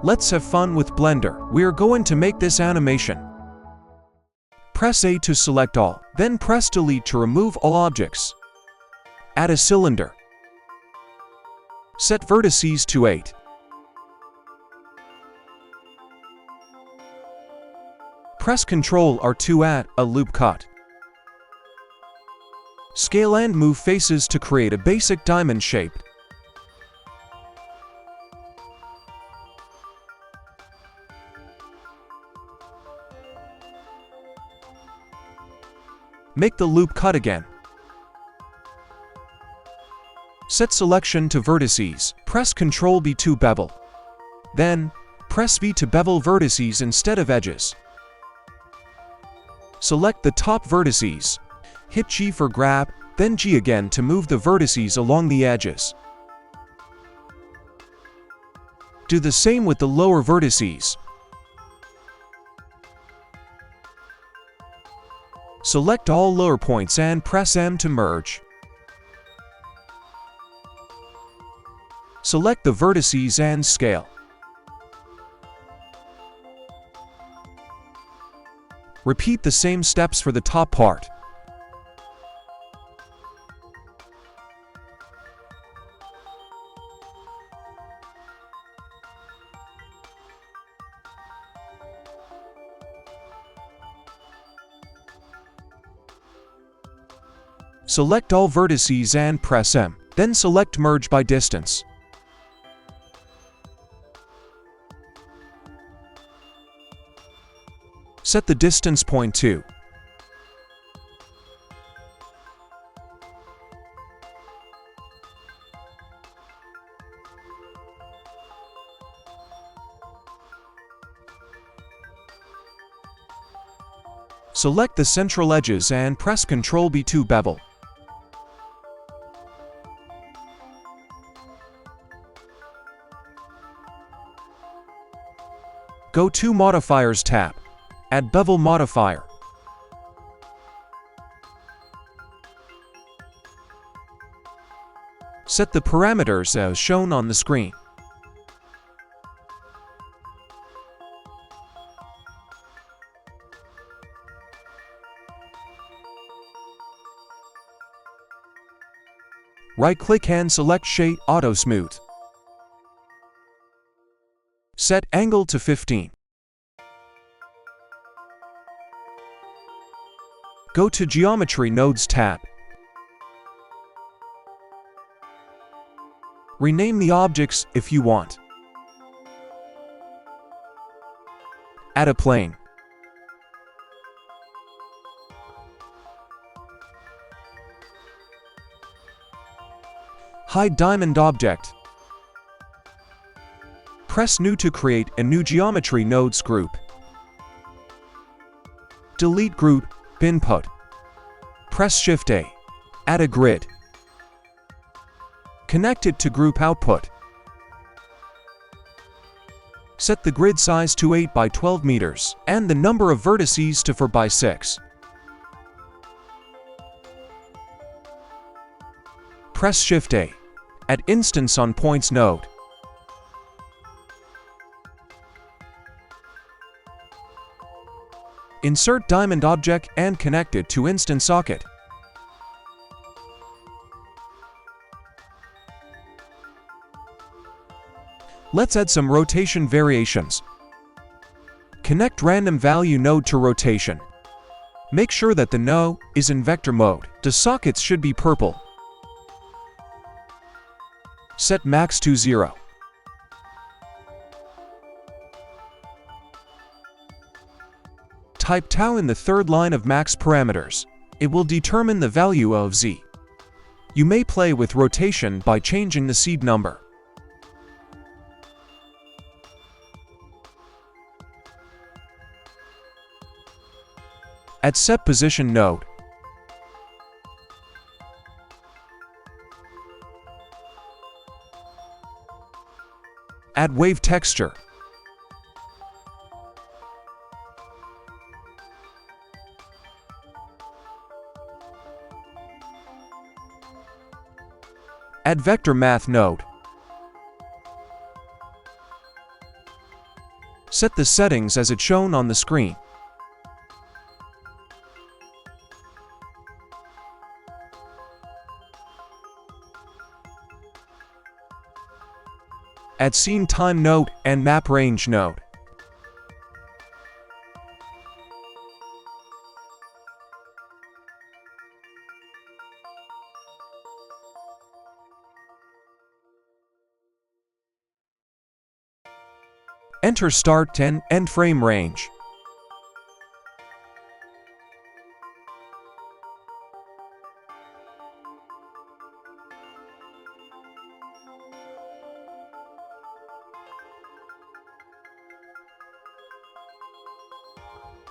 Let's have fun with Blender. We are going to make this animation. Press A to select all, then press Delete to remove all objects. Add a cylinder. Set vertices to 8. Press Ctrl R to add a loop cut. Scale and move faces to create a basic diamond shape. Make the loop cut again. Set selection to vertices. Press Ctrl B to bevel. Then, press V to bevel vertices instead of edges. Select the top vertices. Hit G for grab, then G again to move the vertices along the edges. Do the same with the lower vertices. Select all lower points and press M to merge. Select the vertices and scale. Repeat the same steps for the top part. Select all vertices and press M, then select Merge by Distance. Set the distance point to. Select the central edges and press Ctrl B to bevel. Go to Modifiers tab. Add Bevel Modifier. Set the parameters as shown on the screen. Right-click and select Shade Auto Smooth. Set Angle to 15. Go to Geometry Nodes tab. Rename the objects if you want. Add a plane. Hide diamond object. Press New to create a new Geometry Nodes group. Delete group input. Press Shift A. Add a grid. Connect it to group output. Set the grid size to 8 by 12 meters and the number of vertices to 4 by 6. Press Shift A. Add Instance on Points node. Insert diamond object and connect it to Instance socket. Let's add some rotation variations. Connect random value node to rotation. Make sure that the node is in vector mode. The sockets should be purple. Set max to 0. Type tau in the third line of max parameters. It will determine the value of z. You may play with rotation by changing the seed number. Add Set Position node. Add Wave Texture. Add Vector Math node. Set the settings as it's shown on the screen. Add scene time node and map range node. Enter start and end frame range.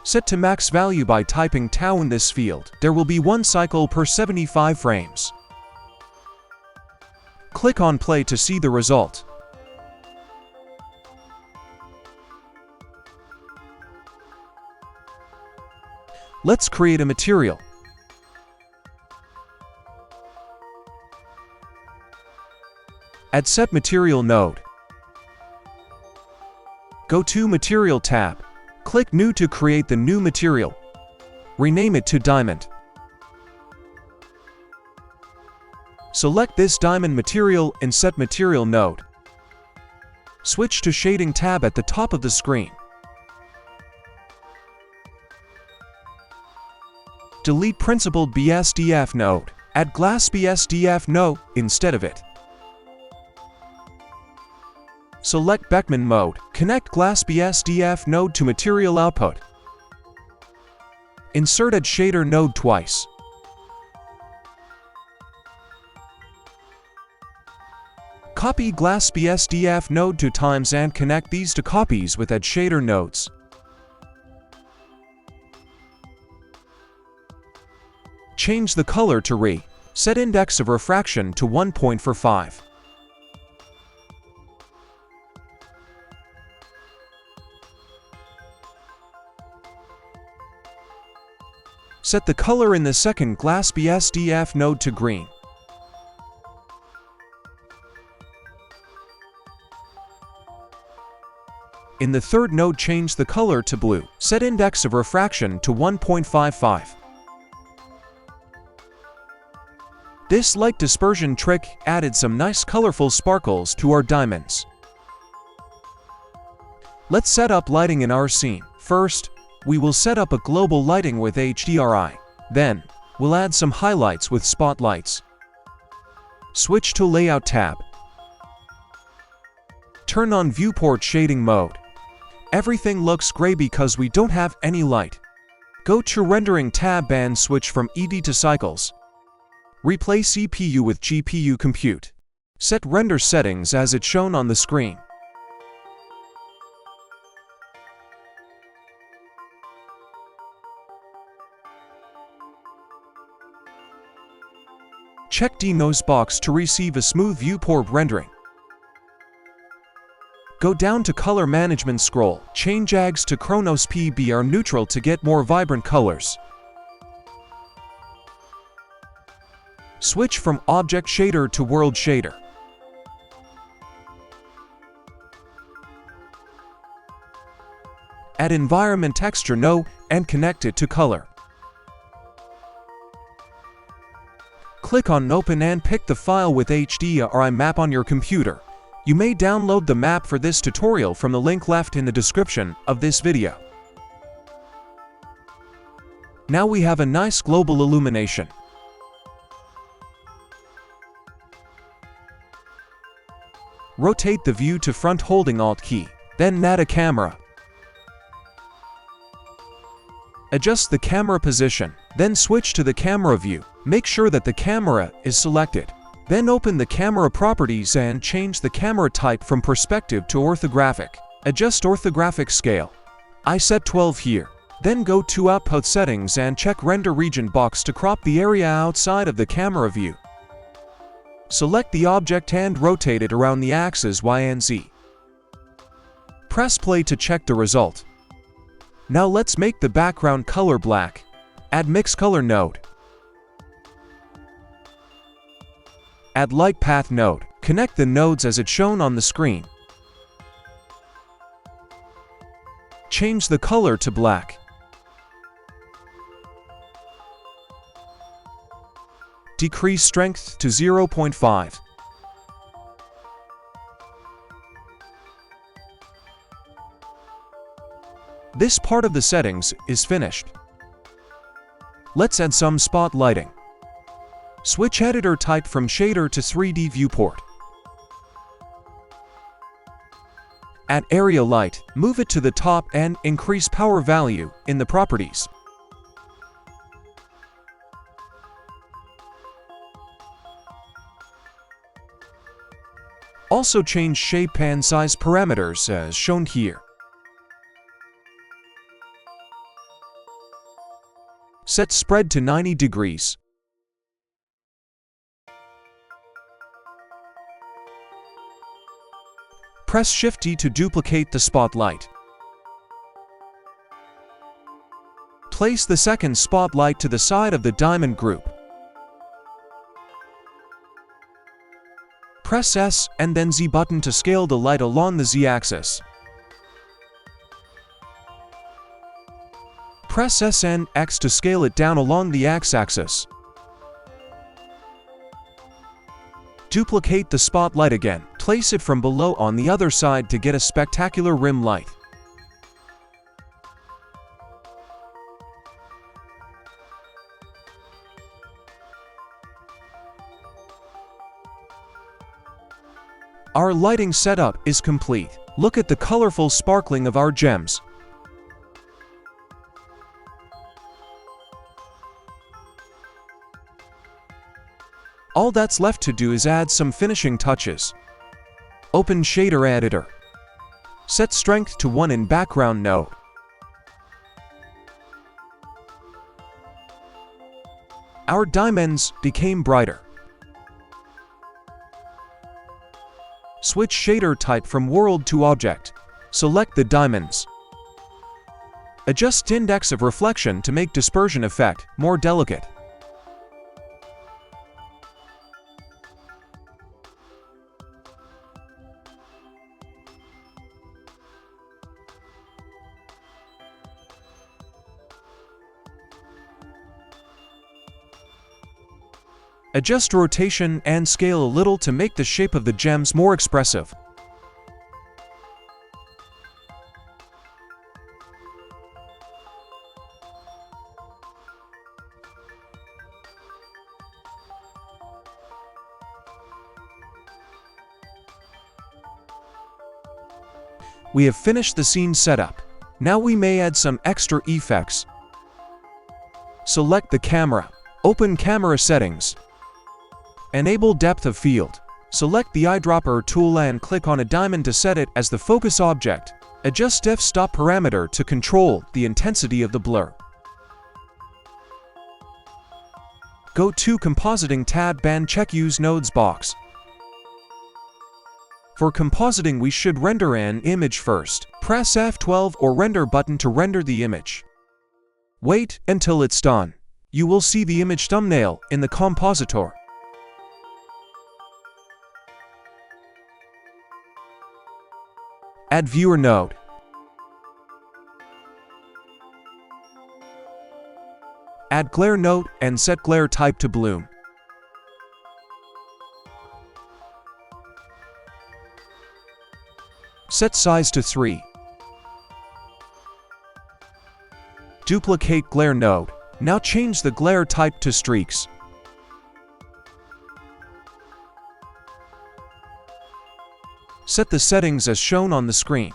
Set to max value by typing tau in this field. There will be one cycle per 75 frames. Click on play to see the result. Let's create a material. Add set material node. Go to Material tab. Click New to create the new material. Rename it to Diamond. Select this diamond material and Set Material node. Switch to Shading tab at the top of the screen. Delete Principled BSDF node. Add Glass BSDF node instead of it. Select Beckman mode. Connect Glass BSDF node to material output. Insert Add Shader node twice. Copy Glass BSDF node 2 times and connect these to copies with Add Shader nodes. Change the color to Re. Set index of refraction to 1.45. Set the color in the second Glass BSDF node to green. In the third node, change the color to blue. Set index of refraction to 1.55. This light dispersion trick added some nice colorful sparkles to our diamonds. Let's set up lighting in our scene. First, we will set up a global lighting with HDRI. Then, we'll add some highlights with spotlights. Switch to Layout tab. Turn on Viewport Shading mode. Everything looks gray because we don't have any light. Go to Rendering tab and switch from ED to Cycles. Replace CPU with GPU Compute. Set render settings as it's shown on the screen. Check the nose box to receive a smooth viewport rendering. Go down to Color Management scroll. Change AGS to Chronos PBR Neutral to get more vibrant colors. Switch from Object Shader to World Shader. Add Environment Texture node and connect it to Color. Click on Open and pick the file with HDRI map on your computer. You may download the map for this tutorial from the link left in the description of this video. Now we have a nice global illumination. Rotate the view to front holding Alt key, then add a camera. Adjust the camera position, then switch to the camera view. Make sure that the camera is selected. Then open the camera properties and change the camera type from perspective to orthographic. Adjust orthographic scale. I set 12 here. Then go to Output Settings and check Render Region box to crop the area outside of the camera view. Select the object and rotate it around the axis Y and Z. Press play to check the result. Now let's make the background color black. Add Mix Color node. Add Light Path node. Connect the nodes as it's shown on the screen. Change the color to black. Decrease strength to 0.5. This part of the settings is finished. Let's add some spot lighting. Switch editor type from shader to 3D viewport. Add area light, move it to the top and increase power value in the properties. Also change shape and size parameters as shown here. Set spread to 90 degrees. Press Shift-D to duplicate the spotlight. Place the second spotlight to the side of the diamond group. Press S and then Z button to scale the light along the Z-axis. Press S and X to scale it down along the X-axis. Duplicate the spotlight again. Place it from below on the other side to get a spectacular rim light. Our lighting setup is complete. Look at the colorful sparkling of our gems. All that's left to do is add some finishing touches. Open Shader Editor. Set Strength to 1 in background node. Our diamonds became brighter. Switch shader type from world to object. Select the diamonds. Adjust index of reflection to make dispersion effect more delicate. Adjust rotation and scale a little to make the shape of the gems more expressive. We have finished the scene setup. Now we may add some extra effects. Select the camera. Open Camera Settings. Enable Depth of Field. Select the eyedropper tool and click on a diamond to set it as the focus object. Adjust f-stop parameter to control the intensity of the blur. Go to Compositing tab and check Use Nodes box. For compositing, we should render an image first. Press F12 or Render button to render the image. Wait until it's done. You will see the image thumbnail in the Compositor. Add Viewer node. Add Glare node and set glare type to bloom. Set size to 3. Duplicate glare node. Now change the glare type to streaks. Set the settings as shown on the screen.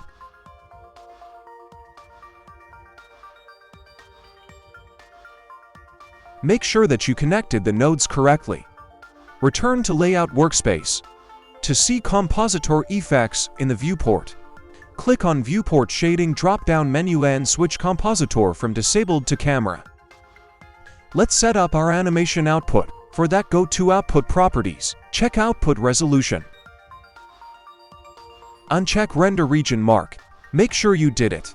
Make sure that you connected the nodes correctly. Return to Layout Workspace. To see Compositor effects in the viewport, click on Viewport Shading drop-down menu and switch Compositor from Disabled to Camera. Let's set up our animation output. For that, go to Output Properties. Check Output Resolution. Uncheck Render Region Mark. Make sure you did it.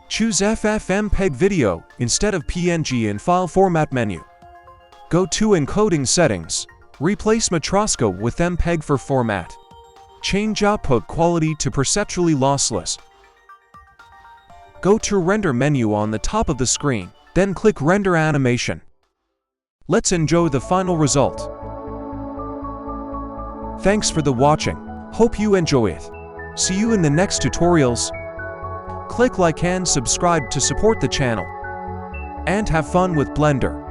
Choose FFmpeg Video instead of PNG in File Format menu. Go to Encoding Settings. Replace Matroska with MPEG for format. Change output quality to perceptually lossless. Go to Render menu on the top of the screen, then click Render Animation. Let's enjoy the final result. Thanks for the watching. Hope you enjoy it. See you in the next tutorials. Click like and subscribe to support the channel. And have fun with Blender.